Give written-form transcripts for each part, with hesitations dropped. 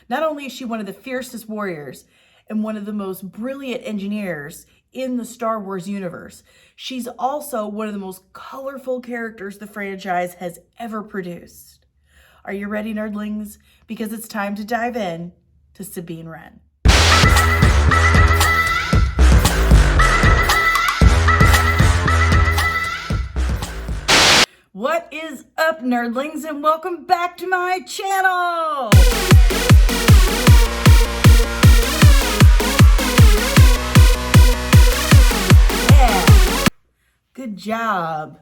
Not only is she one of the fiercest warriors and one of the most brilliant engineers in the Star Wars universe, she's also one of the most colorful characters the franchise has ever produced. Are you ready, nerdlings? Because it's time to dive in to Sabine Wren. What is up, nerdlings, and welcome back to my channel! Yeah, good job.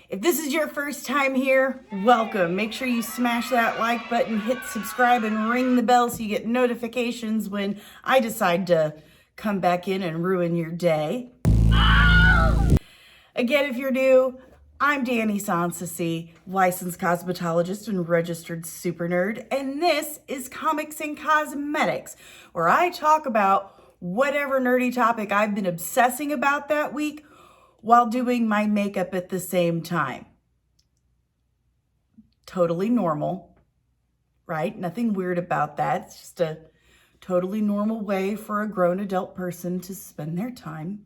If this is your first time here, welcome. Make sure you smash that like button, hit subscribe, and ring the bell so you get notifications when I decide to come back in and ruin your day. Again, if you're new, I'm Danny Sansasi, licensed cosmetologist and registered super nerd, and this is Comics and Cosmetics, where I talk about whatever nerdy topic I've been obsessing about that week while doing my makeup at the same time. Totally normal, right? Nothing weird about that. It's just a totally normal way for a grown adult person to spend their time.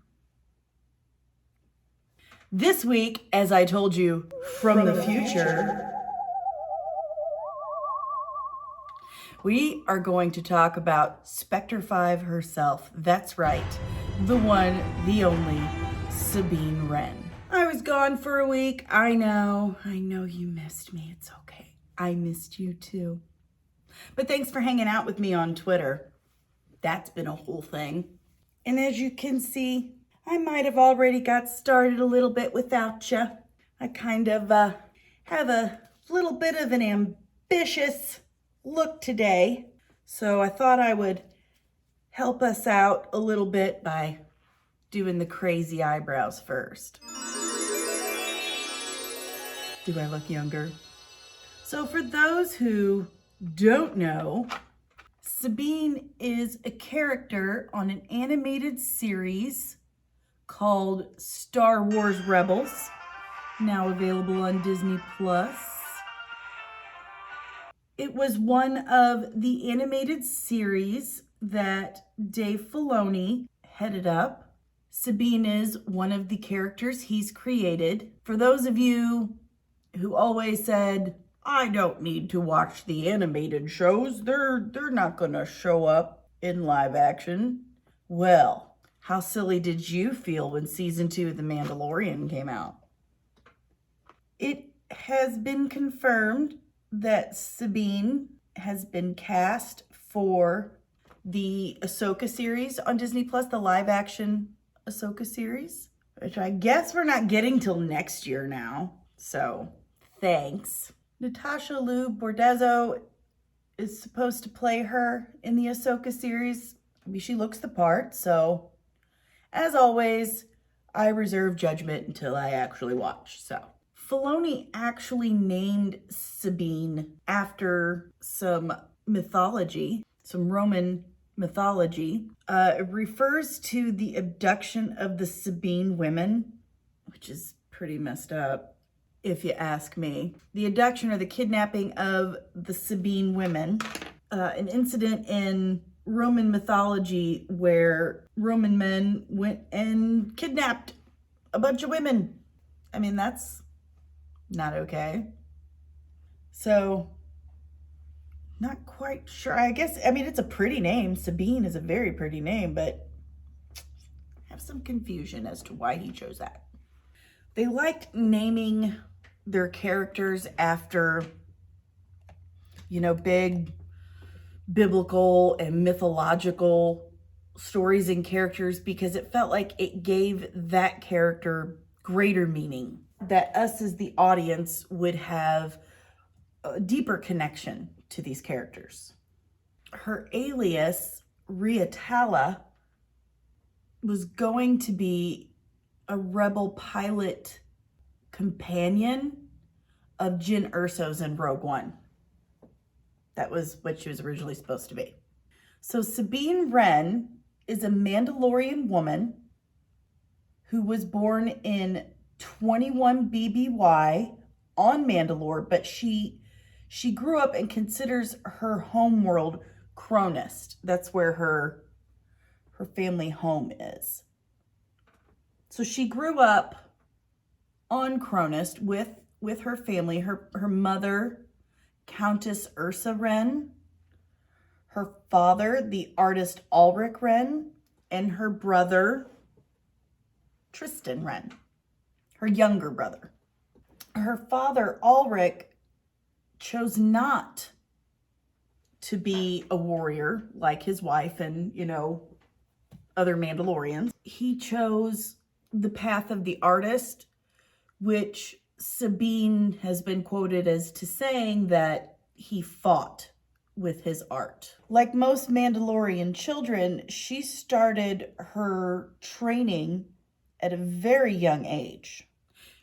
This week, as I told you from the future, we are going to talk about Spectre 5 herself. That's right, the one, the only, Sabine Wren. I was gone for a week. I know you missed me. It's okay. I missed you too. But thanks for hanging out with me on Twitter. That's been a whole thing. And as you can see, I might have already got started a little bit without you. I kind of have a little bit of an ambitious look today. So I thought I would help us out a little bit by doing the crazy eyebrows first. Do I look younger? So for those who don't know, Sabine is a character on an animated series called Star Wars Rebels, now available on Disney+. It was one of the animated series that Dave Filoni headed up. Sabine is one of the characters he's created. For those of you who always said, I don't need to watch the animated shows, they're not gonna show up in live action. Well, how silly did you feel when season 2 of The Mandalorian came out? It has been confirmed that Sabine has been cast for the Ahsoka series on Disney+, the live action Ahsoka series, which I guess we're not getting till next year now. So thanks. Natasha Liu Bordizzo is supposed to play her in the Ahsoka series. I mean, she looks the part, so as always, I reserve judgment until I actually watch. So Filoni actually named Sabine after some mythology, some Roman mythology. It refers to the abduction of the Sabine women, which is pretty messed up, if you ask me. The abduction or the kidnapping of the Sabine women, an incident in Roman mythology where Roman men went and kidnapped a bunch of women. I mean, that's not okay. So, not quite sure. I guess, I mean, it's a pretty name. Sabine is a very pretty name, but I have some confusion as to why he chose that. They liked naming their characters after, big biblical and mythological stories and characters because it felt like it gave that character greater meaning, that us as the audience would have a deeper connection to these characters. Her alias, Riatala, was going to be a rebel pilot companion of Jyn Erso's in Rogue One. That was what she was originally supposed to be. So Sabine Wren is a Mandalorian woman who was born in 21 BBY on Mandalore, but she She grew up and considers her home world Cronus. That's where her family home is. So she grew up on Cronus with her family, her mother, Countess Ursa Wren, her father, the artist Ulrich Wren, and her brother, Tristan Wren, her younger brother. Her father, Ulrich, chose not to be a warrior like his wife and, other Mandalorians. He chose the path of the artist, which Sabine has been quoted as to saying that he fought with his art. Like most Mandalorian children, she started her training at a very young age.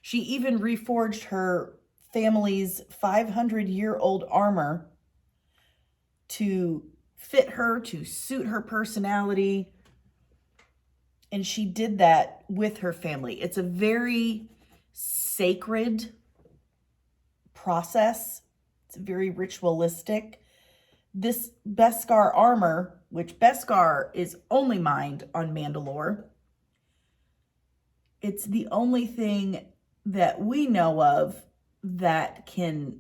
She even reforged her family's 500-year-old armor to fit her, to suit her personality. And she did that with her family. It's a very sacred process. It's very ritualistic. This Beskar armor, which Beskar is only mined on Mandalore, it's the only thing that we know of that can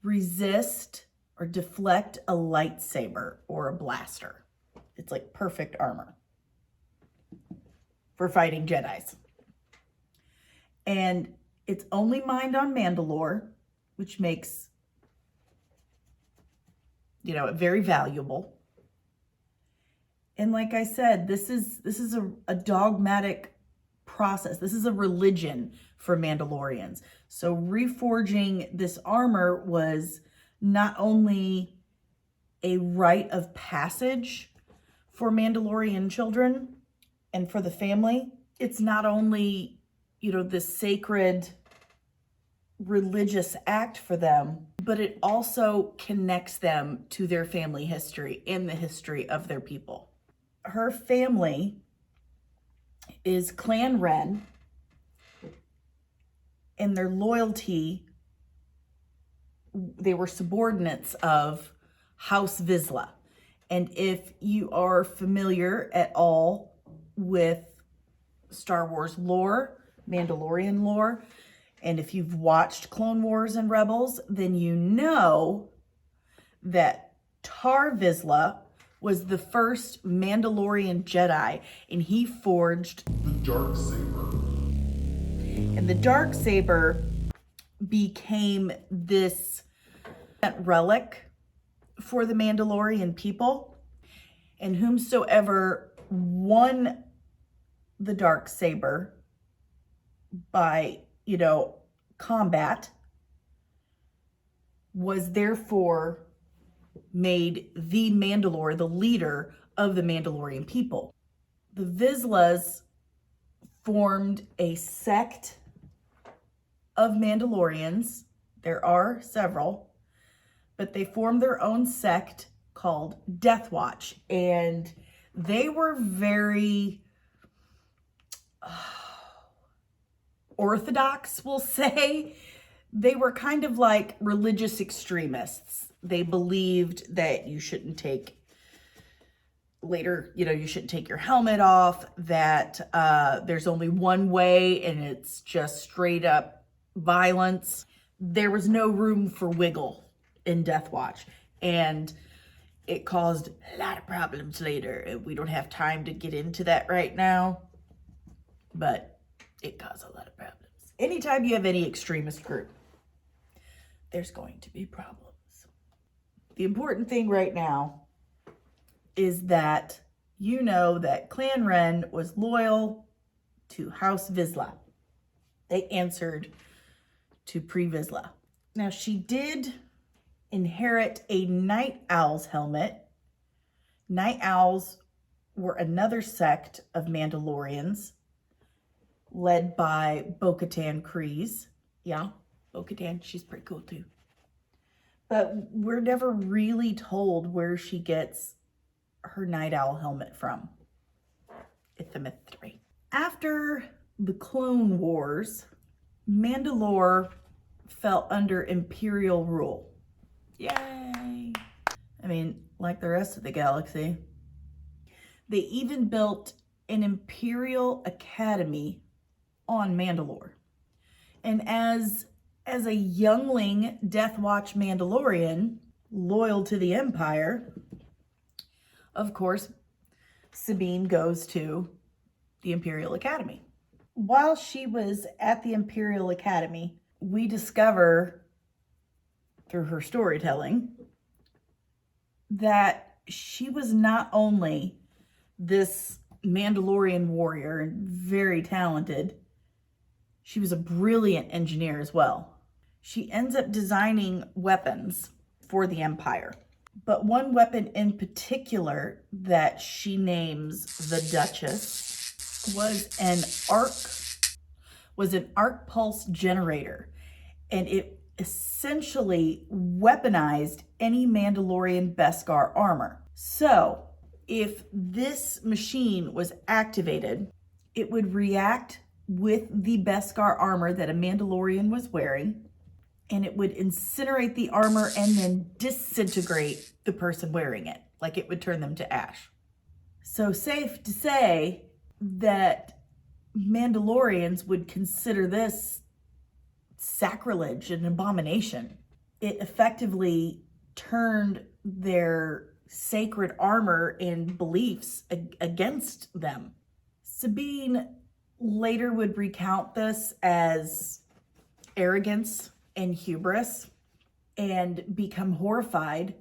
resist or deflect a lightsaber or a blaster. It's like perfect armor for fighting Jedis. And it's only mined on Mandalore, which makes, it very valuable. And like I said, this is a dogmatic process. This is a religion for Mandalorians. So reforging this armor was not only a rite of passage for Mandalorian children and for the family, it's not only, this sacred religious act for them, but it also connects them to their family history and the history of their people. Her family is Clan Wren, and their loyalty, they were subordinates of House Vizsla. And if you are familiar at all with Star Wars lore, Mandalorian lore, and if you've watched Clone Wars and Rebels, then you know that Tar Vizsla was the first Mandalorian Jedi, and he forged the Darksaber. And the Darksaber became this relic for the Mandalorian people, and whomsoever won the Darksaber by, combat was therefore made the Mandalore, the leader of the Mandalorian people. The Vizslas formed a sect of Mandalorians. There are several, but they formed their own sect called Death Watch, and they were very orthodox, we'll say. They were kind of like religious extremists. They believed that you shouldn't take you shouldn't take your helmet off, that there's only one way and it's just straight up violence. There was no room for wiggle in Death Watch, and it caused a lot of problems later. We don't have time to get into that right now, but it caused a lot of problems. Anytime you have any extremist group, there's going to be problems. The important thing right now is that you know that Clan Wren was loyal to House Vizsla. They answered to Pre Vizsla. Now, she did inherit a Night Owl's helmet. Night Owls were another sect of Mandalorians led by Bo-Katan Kryze. Yeah, Bo-Katan, she's pretty cool too. But we're never really told where she gets her Night Owl helmet from. It's a mystery. After the Clone Wars, Mandalore fell under Imperial rule. Yay! I mean, like the rest of the galaxy. They even built an Imperial Academy on Mandalore. And as a youngling Death Watch Mandalorian, loyal to the Empire, of course, Sabine goes to the Imperial Academy. While she was at the Imperial Academy, we discover through her storytelling that she was not only this Mandalorian warrior and very talented, she was a brilliant engineer as well. She ends up designing weapons for the Empire. But one weapon in particular that she names the Duchess was an arc pulse generator. And it essentially weaponized any Mandalorian Beskar armor. So if this machine was activated, it would react with the Beskar armor that a Mandalorian was wearing, and it would incinerate the armor and then disintegrate the person wearing it, like it would turn them to ash. So safe to say that Mandalorians would consider this sacrilege and abomination. It effectively turned their sacred armor and beliefs against them. Sabine later would recount this as arrogance and hubris and become horrified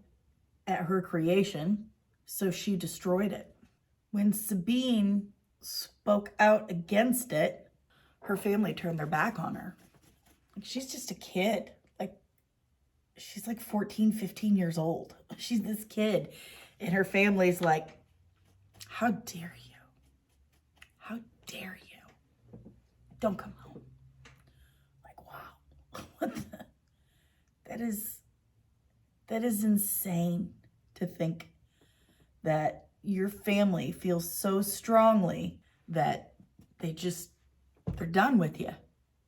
at her creation, so she destroyed it. When Sabine spoke out against it, her family turned their back on her. She's just a kid. She's like 14, 15 years old. She's this kid. And her family's like, how dare you? How dare you? Don't come home. Like, wow. What the? That is insane to think that your family feels so strongly that they're done with you.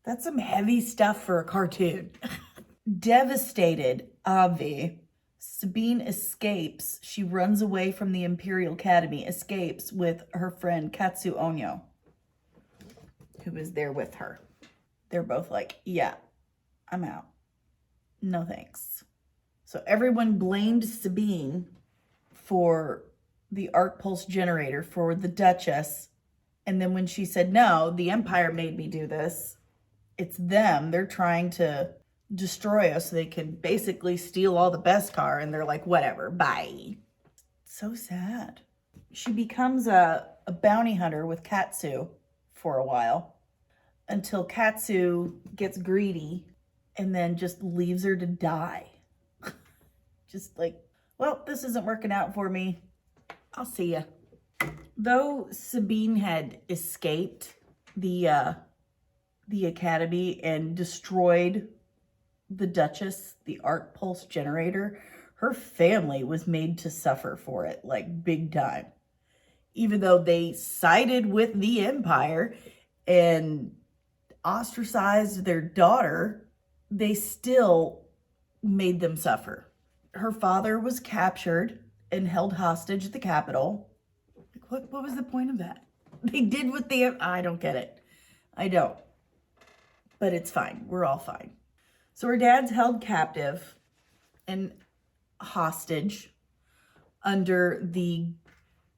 That's some heavy stuff for a cartoon. Devastated, Avi, Sabine escapes. She runs away from the Imperial Academy, escapes with her friend Katsu Onyo, who is there with her. They're both like, yeah, I'm out. No thanks. So everyone blamed Sabine for the arc pulse generator, for the Duchess. And then when she said, no, the Empire made me do this, it's them. They're trying to destroy us so they can basically steal all the Beskar, and they're like, whatever, bye. So sad. She becomes a bounty hunter with Katsu for a while until Katsu gets greedy and then just leaves her to die. Just like, well, this isn't working out for me. I'll see ya. Though Sabine had escaped the academy and destroyed the Duchess, the arc pulse generator, her family was made to suffer for it, like big time. Even though they sided with the Empire and ostracized their daughter, they still made them suffer. Her father was captured and held hostage at the Capitol. What was the point of that? They did what I don't get it. I don't. But it's fine. We're all fine. So her dad's held captive and hostage under the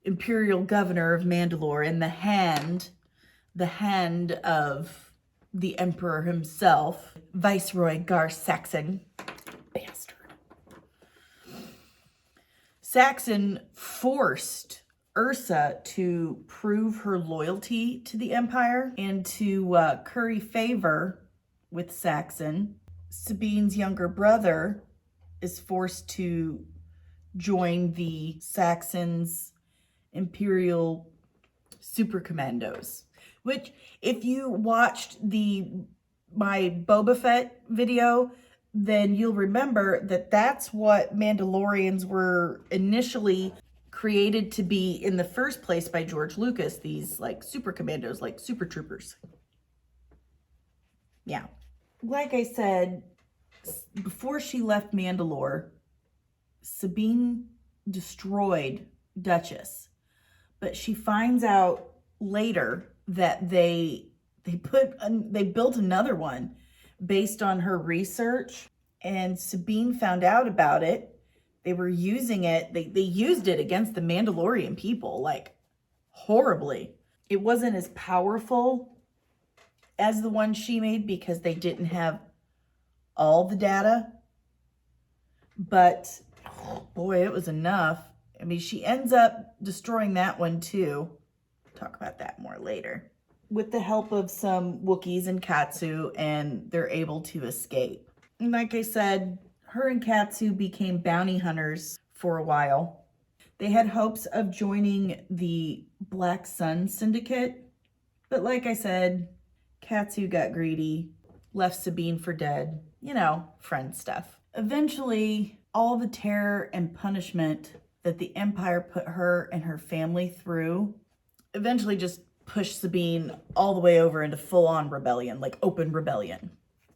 Imperial Governor of Mandalore and the hand of the Emperor himself, Viceroy Gar Saxon. Bastard. Saxon forced Ursa to prove her loyalty to the Empire and to curry favor with Saxon. Sabine's younger brother is forced to join the Saxons' Imperial Super Commandos, which if you watched my Boba Fett video, then you'll remember that that's what Mandalorians were initially created to be in the first place by George Lucas, these like super commandos, like super troopers. Yeah. Like I said, before she left Mandalore, Sabine destroyed Duchess, but she finds out later that they built another one based on her research, and Sabine found out about it. They were using it. They used it against the Mandalorian people, like horribly. It wasn't as powerful as the one she made because they didn't have all the data, but oh boy, it was enough. I mean, she ends up destroying that one too. Talk about that more later. With the help of some Wookiees and Katsu, and they're able to escape. And like I said, her and Katsu became bounty hunters for a while. They had hopes of joining the Black Sun Syndicate, but like I said, Katsu got greedy, left Sabine for dead. You know, friend stuff. Eventually, all the terror and punishment that the Empire put her and her family through eventually just pushed Sabine all the way over into full-on rebellion, like open rebellion.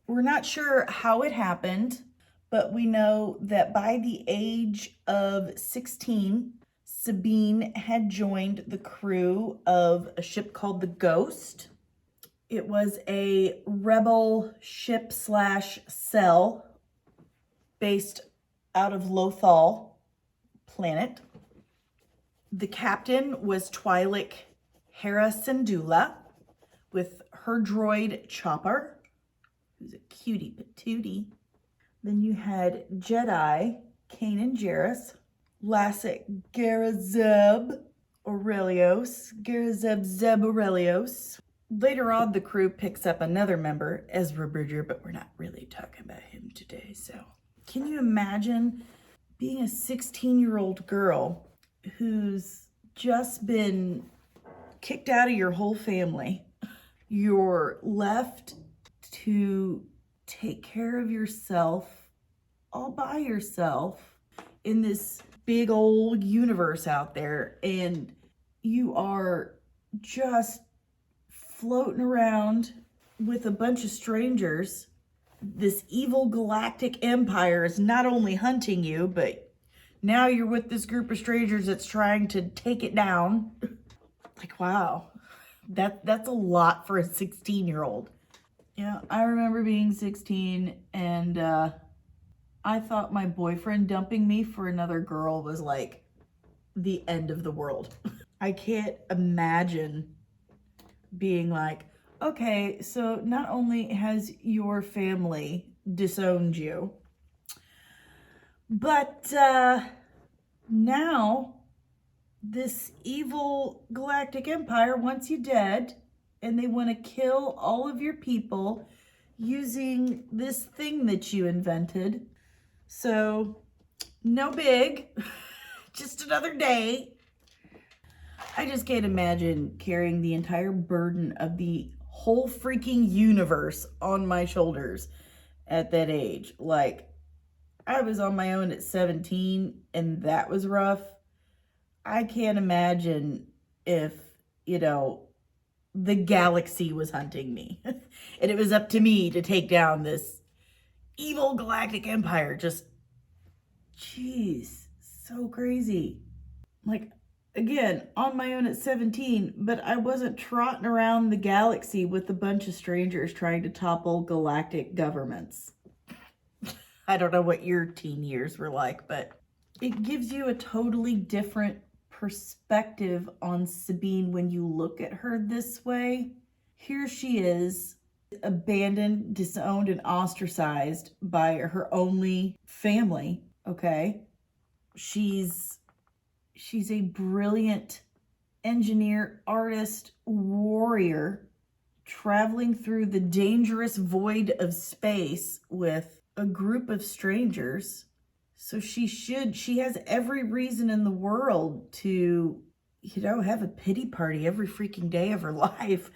We're not sure how it happened, but we know that by the age of 16, Sabine had joined the crew of a ship called the Ghost. It was a rebel ship / cell based out of Lothal planet. The captain was Twi'lek Hera Syndulla with her droid Chopper, who's a cutie patootie. Then you had Jedi Kanan Jarrus, Lassic Garazeb Zeb Aurelios. Later on, the crew picks up another member, Ezra Bridger, but we're not really talking about him today. So, can you imagine being a 16-year-old girl who's just been kicked out of your whole family? You're left to take care of yourself all by yourself in this big old universe out there, and you are just floating around with a bunch of strangers. This evil galactic empire is not only hunting you, but now you're with this group of strangers that's trying to take it down. Like, wow, that's a lot for a 16-year-old. Yeah, I remember being 16 and I thought my boyfriend dumping me for another girl was like the end of the world. I can't imagine being like, okay, so not only has your family disowned you, but now this evil galactic empire wants you dead, and they want to kill all of your people using this thing that you invented. So, no big, just another day. I just can't imagine carrying the entire burden of the whole freaking universe on my shoulders at that age. Like, I was on my own at 17 and that was rough. I can't imagine if, the galaxy was hunting me and it was up to me to take down this evil galactic empire. Just, jeez, so crazy. Like, again, on my own at 17, but I wasn't trotting around the galaxy with a bunch of strangers trying to topple galactic governments. I don't know what your teen years were like, but it gives you a totally different perspective on Sabine when you look at her this way. Here she is, abandoned, disowned, and ostracized by her only family, okay? She's a brilliant engineer, artist, warrior, traveling through the dangerous void of space with a group of strangers. So she has every reason in the world to, have a pity party every freaking day of her life.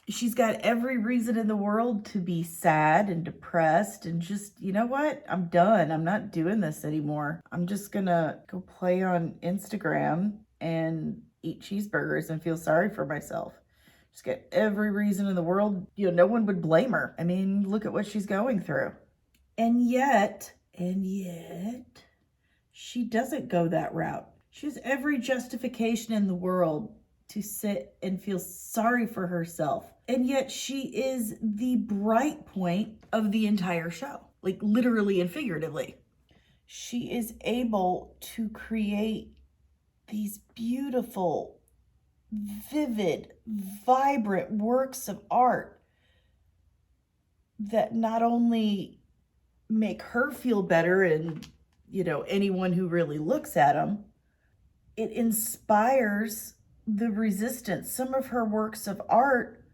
She's got every reason in the world to be sad and depressed and just, you know what? I'm done. I'm not doing this anymore. I'm just gonna go play on Instagram and eat cheeseburgers and feel sorry for myself. She's got every reason in the world, no one would blame her. I mean, look at what she's going through. And yet, she doesn't go that route. She has every justification in the world to sit and feel sorry for herself. And yet she is the bright point of the entire show, like literally and figuratively. She is able to create these beautiful, vivid, vibrant works of art that not only make her feel better and, anyone who really looks at them, it inspires the resistance. Some of her works of art,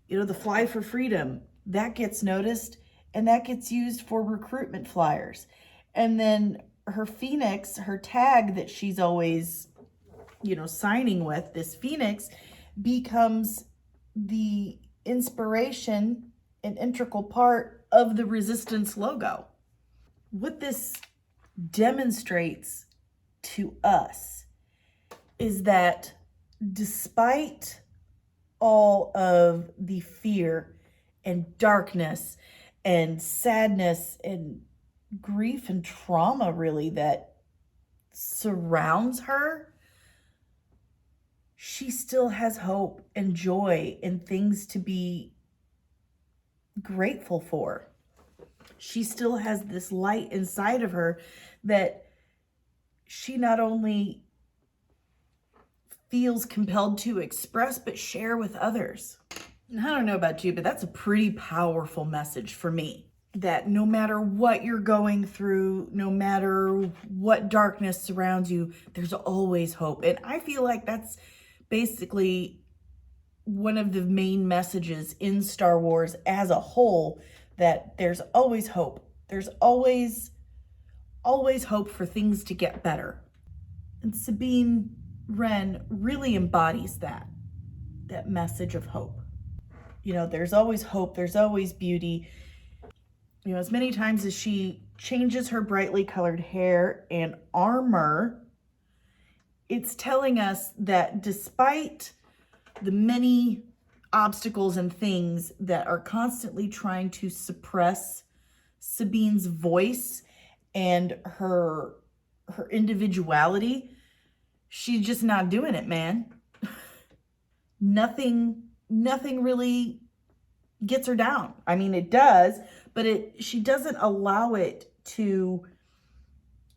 the Fly for Freedom, that gets noticed and that gets used for recruitment flyers. And then her Phoenix, her tag that she's always, signing with, this Phoenix, becomes the inspiration and integral part of the Resistance logo. What this demonstrates to us is that despite all of the fear and darkness and sadness and grief and trauma really that surrounds her, she still has hope and joy and things to be grateful for. She still has this light inside of her that she not only feels compelled to express, but share with others. And I don't know about you, but that's a pretty powerful message for me. That no matter what you're going through, no matter what darkness surrounds you, there's always hope. And I feel like that's basically one of the main messages in Star Wars as a whole, that there's always hope. There's always hope for things to get better. And Sabine Wren really embodies that message of hope. There's always hope. There's always beauty. As many times as she changes her brightly colored hair and armor, it's telling us that despite the many obstacles and things that are constantly trying to suppress Sabine's voice and her individuality, she's just not doing it, man. Nothing really gets her down. I mean, it does, but she doesn't allow it to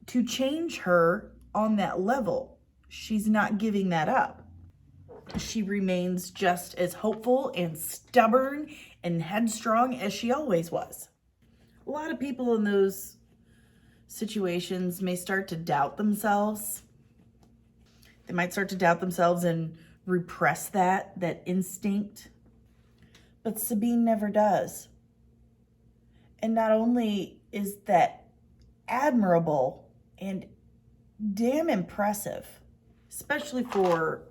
change her on that level. She's not giving that up. She remains just as hopeful and stubborn and headstrong as she always was. A lot of people in those situations may start to doubt themselves. They might start to doubt themselves and repress that instinct. But Sabine never does. And not only is that admirable and damn impressive, especially for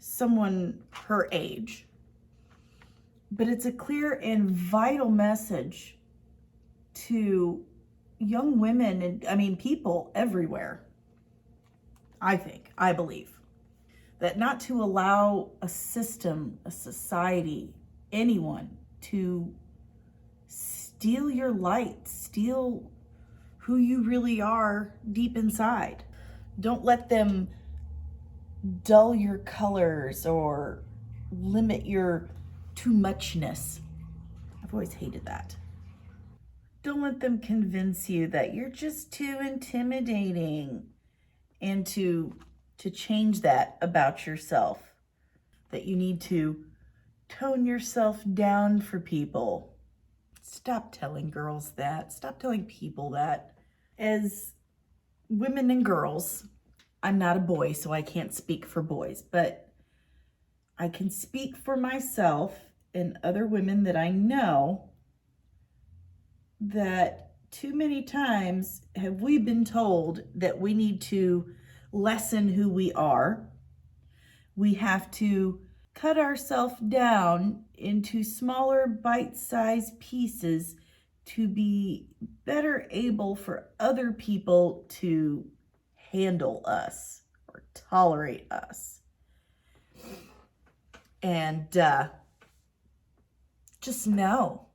someone her age, but it's a clear and vital message to young women and people everywhere. I believe that not to allow a system, a society, anyone to steal your light, steal who you really are deep inside. Don't let them dull your colors or limit your too muchness. I've always hated that. Don't let them convince you that you're just too intimidating, and to change that about yourself, that you need to tone yourself down for people. Stop telling girls that. Stop telling people that. As women and girls, I'm not a boy, so I can't speak for boys, but I can speak for myself and other women that I know, that too many times have we been told that we need to lessen who we are. We have to cut ourselves down into smaller bite-sized pieces to be better able for other people to handle us or tolerate us. And just no.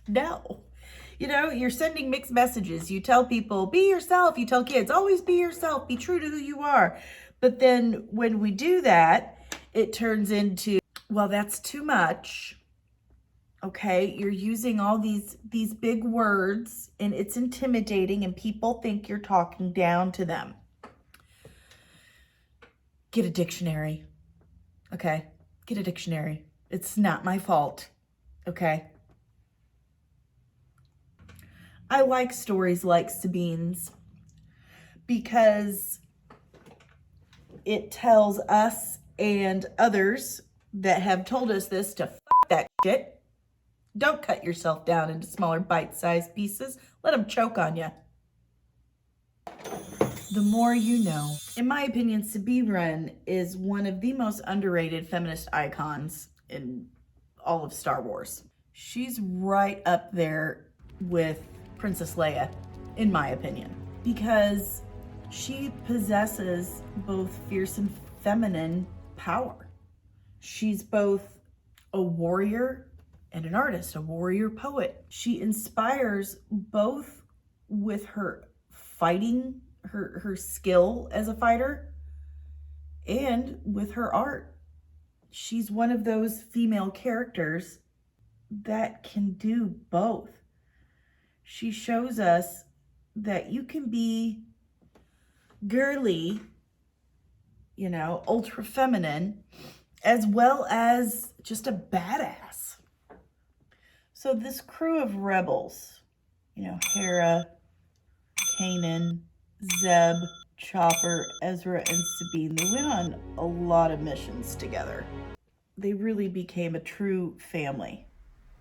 No. You know, you're sending mixed messages. You tell people, be yourself. You tell kids, always be yourself. Be true to who you are. But then when we do that, it turns into, well, that's too much. Okay, you're using all these big words and it's intimidating and people think you're talking down to them. Get a dictionary. Okay, get a dictionary. It's not my fault. Okay. I like stories like Sabine's because it tells us and others that have told us this to f that shit. Don't cut yourself down into smaller bite-sized pieces. Let them choke on you. The more you know. In my opinion, Sabine Wren is one of the most underrated feminist icons in all of Star Wars. She's right up there with Princess Leia, in my opinion, because she possesses both fierce and feminine power. She's both a warrior and an artist, a warrior poet. She inspires both with her fighting, her skill as a fighter, and with her art. She's one of those female characters that can do both. She shows us that you can be girly, you know, ultra feminine, as well as just a badass. So this crew of rebels, you know, Hera, Kanan, Zeb, Chopper, Ezra, and Sabine, they went on a lot of missions together. They really became a true family.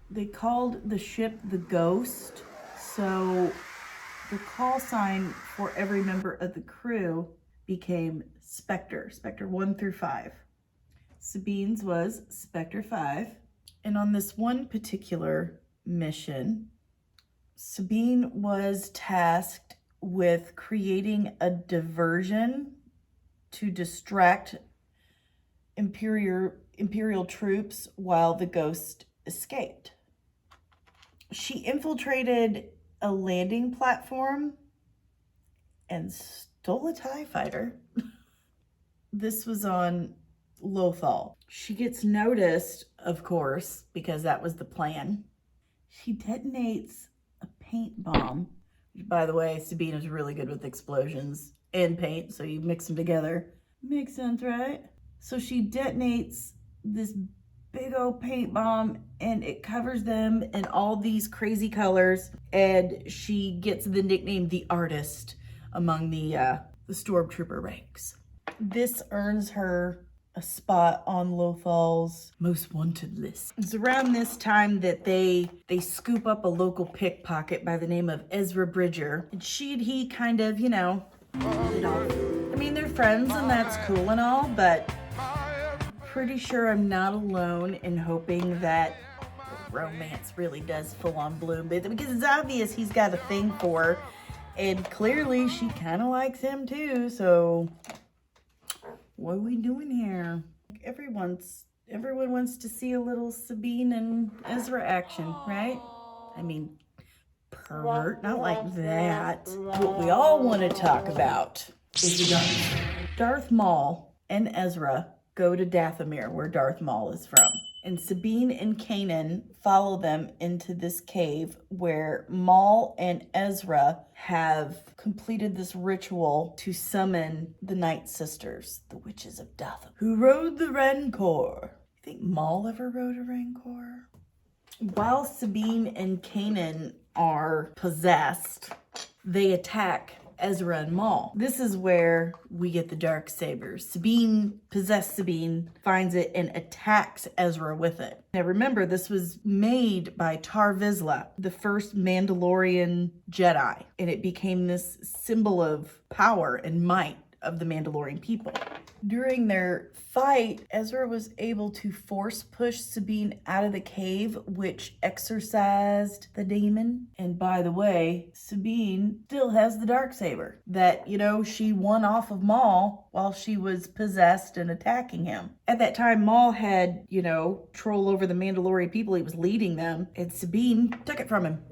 They called the ship the Ghost. So the call sign for every member of the crew became Spectre, Spectre 1 through 5. Sabine's was Spectre 5. And on this one particular mission, Sabine was tasked with creating a diversion to distract Imperial troops while the Ghost escaped. She infiltrated a landing platform and stole a TIE fighter. This was on Lothal. She gets noticed, of course, because that was the plan. She detonates a paint bomb. By the way, Sabine is really good with explosions and paint, so you mix them together. Makes sense, right? So she detonates this big old paint bomb and it covers them in all these crazy colors, and she gets the nickname the Artist among the stormtrooper ranks. This earns her a spot on Lothal's most wanted list. It's around this time that they scoop up a local pickpocket by the name of Ezra Bridger, and he kind of, you know, hit it off. I mean, they're friends and that's cool and all, but pretty sure I'm not alone in hoping that romance really does full on bloom, because it's obvious he's got a thing for her, and clearly she kind of likes him too. So what are we doing here? Everyone wants to see a little Sabine and Ezra action, right? I mean, pervert, not like that. What we all want to talk about is the Darth Maul and Ezra go to Dathomir, where Darth Maul is from. And Sabine and Kanan follow them into this cave where Maul and Ezra have completed this ritual to summon the Night Sisters, the witches of Dathomir, who rode the Rancor. You think Maul ever rode a Rancor? While Sabine and Kanan are possessed, they attack Ezra and Maul. This is where we get the dark sabers. Possessed Sabine finds it and attacks Ezra with it. Now remember, this was made by Tar Vizsla, the first Mandalorian Jedi, and it became this symbol of power and might of the Mandalorian people. During their fight, Ezra was able to force push Sabine out of the cave, which exorcised the demon. And by the way, Sabine still has the Darksaber that, she won off of Maul while she was possessed and attacking him. At that time, Maul had, control over the Mandalorian people. He was leading them, and Sabine took it from him.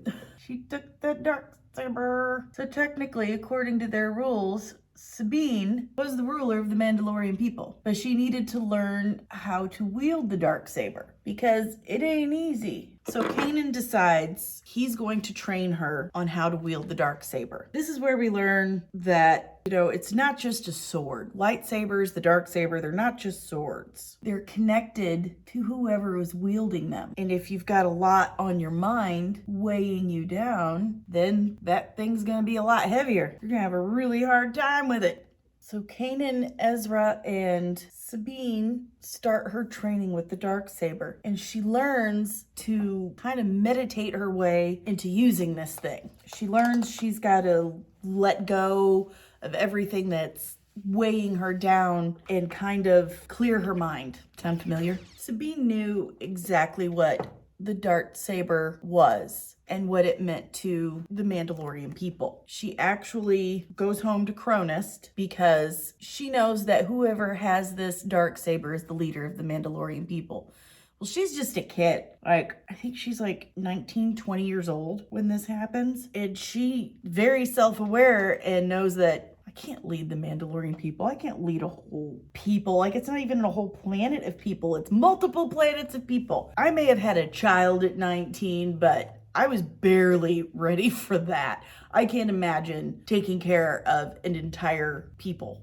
She took the Darksaber. So technically, according to their rules, Sabine was the ruler of the Mandalorian people, but she needed to learn how to wield the Darksaber because it ain't easy. So Kanan decides he's going to train her on how to wield the Darksaber. This is where we learn that, it's not just a sword. Lightsabers, the Darksaber, they're not just swords. They're connected to whoever is wielding them. And if you've got a lot on your mind weighing you down, then that thing's gonna be a lot heavier. You're gonna have a really hard time with it. So Kanan, Ezra, and Sabine start her training with the Darksaber, and she learns to kind of meditate her way into using this thing. She learns she's got to let go of everything that's weighing her down and kind of clear her mind. Sound familiar? Sabine knew exactly what the Darksaber was and what it meant to the Mandalorian people. She actually goes home to Cronus because she knows that whoever has this Darksaber is the leader of the Mandalorian people. Well, she's just a kid. I think she's 19, 20 years old when this happens. And she very self-aware and knows that I can't lead the Mandalorian people. I can't lead a whole people. It's not even a whole planet of people. It's multiple planets of people. I may have had a child at 19, but I was barely ready for that. I can't imagine taking care of an entire people.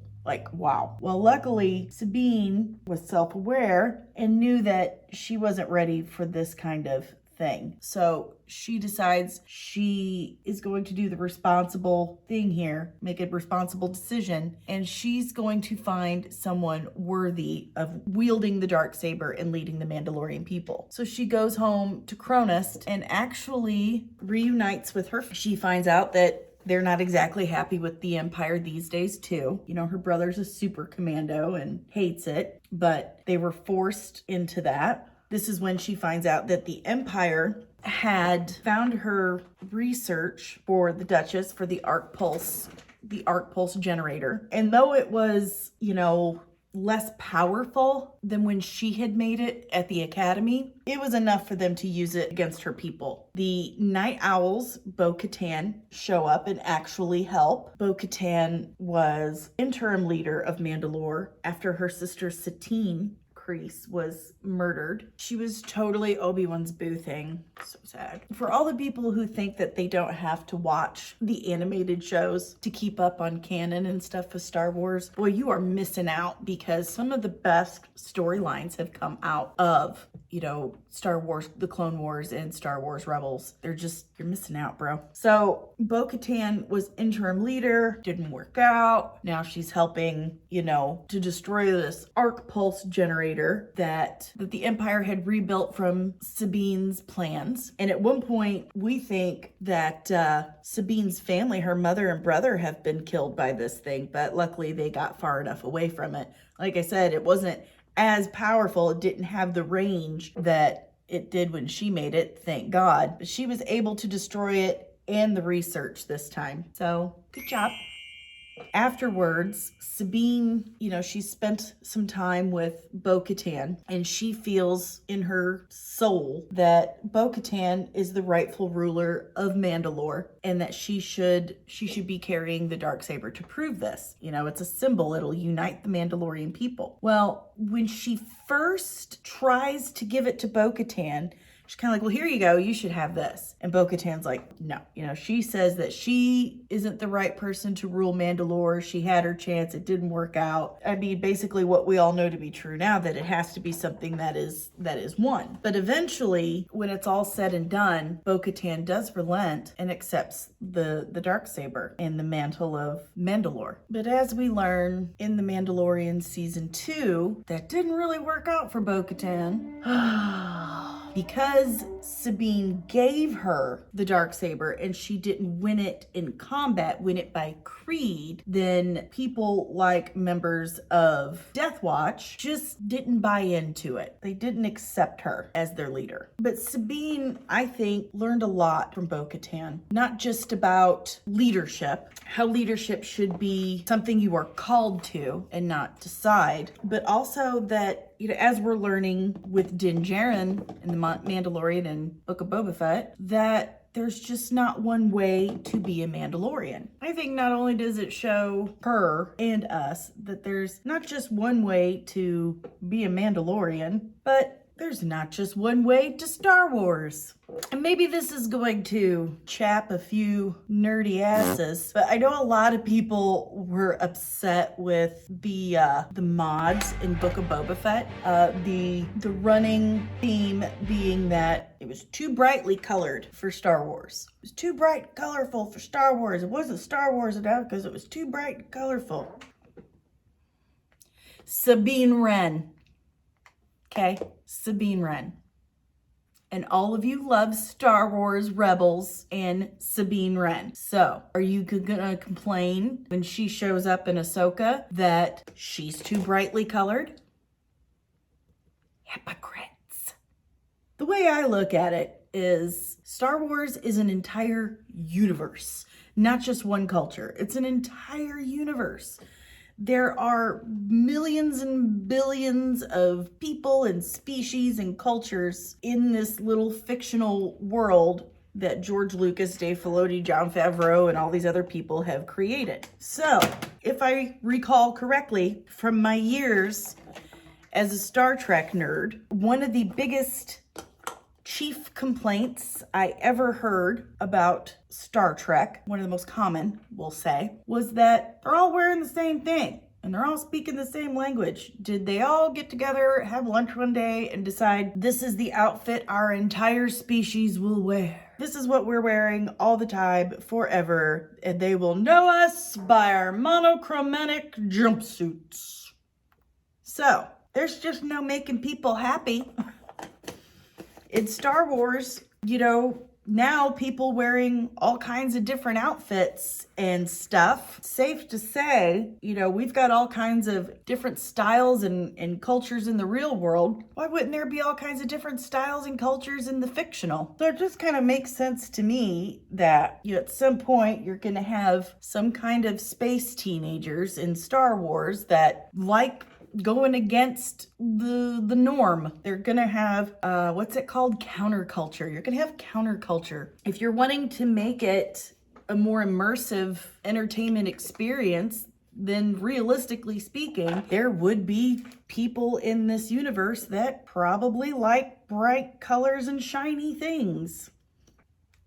Wow. Well, luckily, Sabine was self-aware and knew that she wasn't ready for this kind of thing. So she decides she is going to do the responsible thing here, make a responsible decision, and she's going to find someone worthy of wielding the Darksaber and leading the Mandalorian people. So she goes home to Cronus and actually reunites with her. She finds out that they're not exactly happy with the Empire these days, too. Her brother's a super commando and hates it, but they were forced into that. This is when she finds out that the Empire had found her research for the Duchess for the arc pulse generator. And though it was, less powerful than when she had made it at the Academy, it was enough for them to use it against her people. The Night Owls, Bo-Katan, show up and actually help. Bo-Katan was interim leader of Mandalore after her sister Satine Kryze was murdered. She was totally Obi-Wan's boo thing. So sad. For all the people who think that they don't have to watch the animated shows to keep up on canon and stuff with Star Wars, boy, you are missing out because some of the best storylines have come out of, Star Wars, the Clone Wars and Star Wars Rebels. You're missing out, bro. So Bo-Katan was interim leader, didn't work out. Now she's helping, to destroy this arc pulse generator that the Empire had rebuilt from Sabine's plans. And at one point, we think that Sabine's family, her mother and brother, have been killed by this thing, but luckily they got far enough away from it. Like I said, it wasn't as powerful. It didn't have the range that it did when she made it, thank God. But she was able to destroy it and the research this time. So, good job. Afterwards, Sabine, she spent some time with Bo-Katan, and she feels in her soul that Bo-Katan is the rightful ruler of Mandalore and that she should be carrying the Darksaber to prove this. It's a symbol. It'll unite the Mandalorian people. Well, when she first tries to give it to Bo-Katan, she's kind of like, well, here you go. You should have this. And Bo-Katan's like, no. She says that she isn't the right person to rule Mandalore. She had her chance. It didn't work out. Basically what we all know to be true now, that it has to be something that is won. But eventually, when it's all said and done, Bo-Katan does relent and accepts the Darksaber and the mantle of Mandalore. But as we learn in The Mandalorian Season 2, that didn't really work out for Bo-Katan. because Sabine gave her the Darksaber and she didn't win it in combat, win it by creed, then people like members of Death Watch just didn't buy into it. They didn't accept her as their leader. But Sabine, I think, learned a lot from Bo-Katan. Not just about leadership, how leadership should be something you are called to and not decide, but also that, you know, as we're learning with Din Djarin in the Mandalorian and Book of Boba Fett, that there's just not one way to be a Mandalorian. I think not only does it show her and us that there's not just one way to be a Mandalorian, but there's not just one way to Star Wars. And maybe this is going to chap a few nerdy asses, but I know a lot of people were upset with the mods in Book of Boba Fett. The running theme being that it was too brightly colored for Star Wars. It was too bright, colorful for Star Wars. It wasn't Star Wars enough because it was too bright and colorful. Sabine Wren. Okay, Sabine Wren. And all of you love Star Wars Rebels and Sabine Wren. So, are you gonna complain when she shows up in Ahsoka that she's too brightly colored? Hypocrites. The way I look at it is Star Wars is an entire universe, not just one culture. It's an entire universe. There are millions and billions of people and species and cultures in this little fictional world that George Lucas, Dave Filoni, Jon Favreau, and all these other people have created. So, if I recall correctly, from my years as a Star Trek nerd, one of the biggest chief complaints I ever heard about Star Trek, one of the most common, we'll say, was that they're all wearing the same thing and they're all speaking the same language. Did they all get together, have lunch one day, and decide this is the outfit our entire species will wear? This is what we're wearing all the time, forever, and they will know us by our monochromatic jumpsuits. So, there's just no making people happy. In Star Wars, you know, now people wearing all kinds of different outfits and stuff. Safe to say, you know, we've got all kinds of different styles and cultures in the real world. Why wouldn't there be all kinds of different styles and cultures in the fictional? So it just kind of makes sense to me that, you know, at some point you're going to have some kind of space teenagers in Star Wars that like going against the norm. They're gonna have what's it called? Counterculture. You're gonna have counterculture. If you're wanting to make it a more immersive entertainment experience, then realistically speaking, there would be people in this universe that probably like bright colors and shiny things.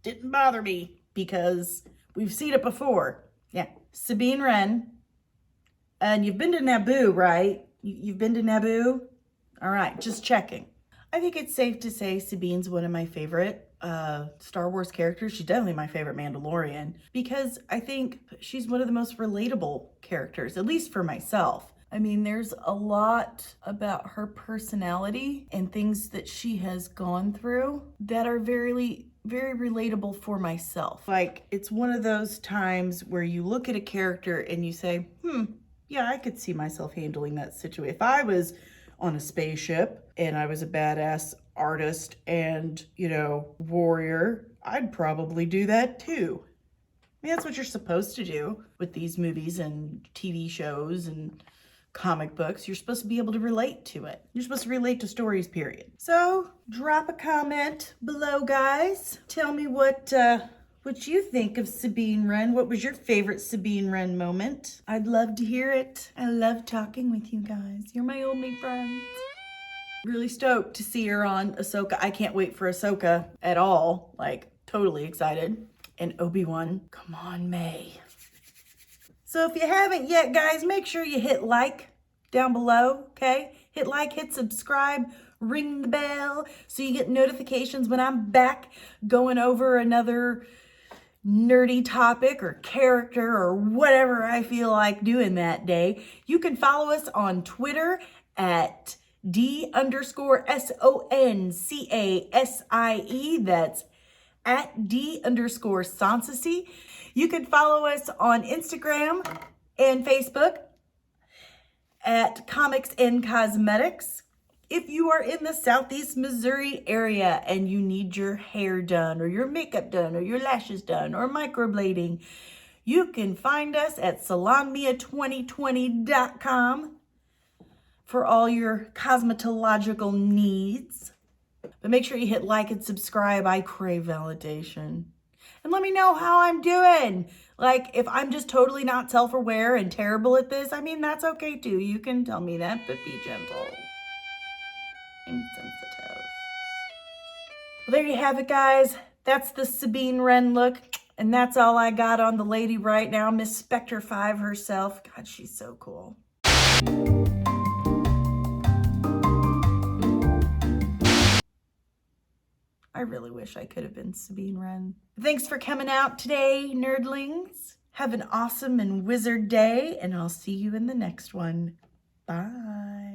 Didn't bother me because we've seen it before. Yeah, Sabine Wren. And you've been to Naboo, right? You've been to Naboo? All right, just checking. I think it's safe to say Sabine's one of my favorite Star Wars characters. She's definitely my favorite Mandalorian because I think she's one of the most relatable characters, at least for myself. I mean, there's a lot about her personality and things that she has gone through that are very relatable for myself. Like, it's one of those times where you look at a character and you say, yeah, I could see myself handling that situation. If I was on a spaceship and I was a badass artist and, you know, warrior, I'd probably do that too. I mean, that's what you're supposed to do with these movies and TV shows and comic books. You're supposed to be able to relate to it. You're supposed to relate to stories, period. So, drop a comment below, guys. Tell me what you think of Sabine Wren. What was your favorite Sabine Wren moment? I'd love to hear it. I love talking with you guys. You're my only friends. Really stoked to see her on Ahsoka. I can't wait for Ahsoka at all. Like, totally excited. And Obi-Wan, come on, May. So if you haven't yet, guys, make sure you hit like down below, okay? Hit like, hit subscribe, ring the bell so you get notifications when I'm back going over another nerdy topic or character or whatever I feel like doing that day. You can follow us on Twitter at D_SONCASIE. That's at D_Sansacy. You can follow us on Instagram and Facebook at Comics and Cosmetics. If you are in the Southeast Missouri area and you need your hair done or your makeup done or your lashes done or microblading, you can find us at salonmia2020.com for all your cosmetological needs. But make sure you hit like and subscribe. I crave validation. And let me know how I'm doing. Like, if I'm just totally not self-aware and terrible at this, I mean, that's okay too. You can tell me that, but be gentle. I'm sensitive. Well, there you have it, guys. That's the Sabine Wren look. And that's all I got on the lady right now, Miss Spectre 5 herself. God, she's so cool. I really wish I could have been Sabine Wren. Thanks for coming out today, nerdlings. Have an awesome and wizard day, and I'll see you in the next one. Bye.